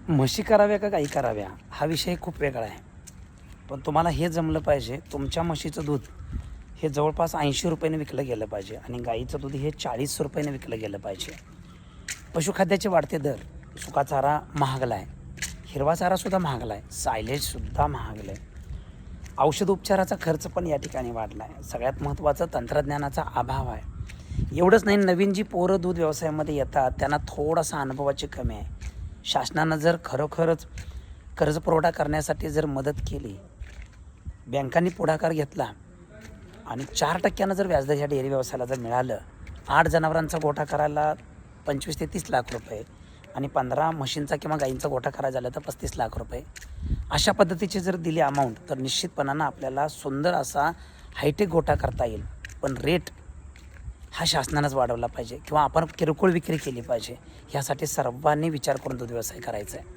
म्हशी कराव्या का गाई कराव्या हा विषय खूप वेगळा आहे. पण तुम्हाला हे जमलं पाहिजे, तुमच्या म्हशीचं दूध हे जवळपास 80 रुपयाने विकलं गेलं पाहिजे आणि गाईचं दूध हे 40 रुपयाने विकलं गेलं पाहिजे. पशुखाद्याचे वाढते दर, सुका चारा महागला आहे, हिरवा चारासुद्धा महागला आहे, सायलेजसुद्धा महागलं आहे, औषध उपचाराचा खर्च पण या ठिकाणी वाढला आहे. सगळ्यात महत्त्वाचं तंत्रज्ञानाचा अभाव आहे. एवढंच नाही, नवीन जी पोरं दूध व्यवसायामध्ये येतात त्यांना थोडासा अनुभवाची कमी आहे. शासनानं जर खरोखरच कर्जपुरवठा करण्यासाठी जर मदत केली, बँकांनी पुढाकार घेतला आणि 4% जर व्याजदर ह्या डेअरी व्यवसायाला जर मिळालं, 8 जनावरांचा गोठा करायला 25 ते 30 लाख रुपये आणि 15 म्हशींचा किंवा गाईंचा गोठा करायचा झाला तर 35 लाख रुपये, अशा पद्धतीचे जर दिली अमाऊंट तर निश्चितपणानं आपल्याला सुंदर असा हायटेक गोठा करता येईल. पण रेट हा शासनानंच वाढवला पाहिजे किंवा आपण किरकोळ विक्री केली पाहिजे. ह्यासाठी सर्वांनी विचार करून दूध व्यवसाय करायचा आहे.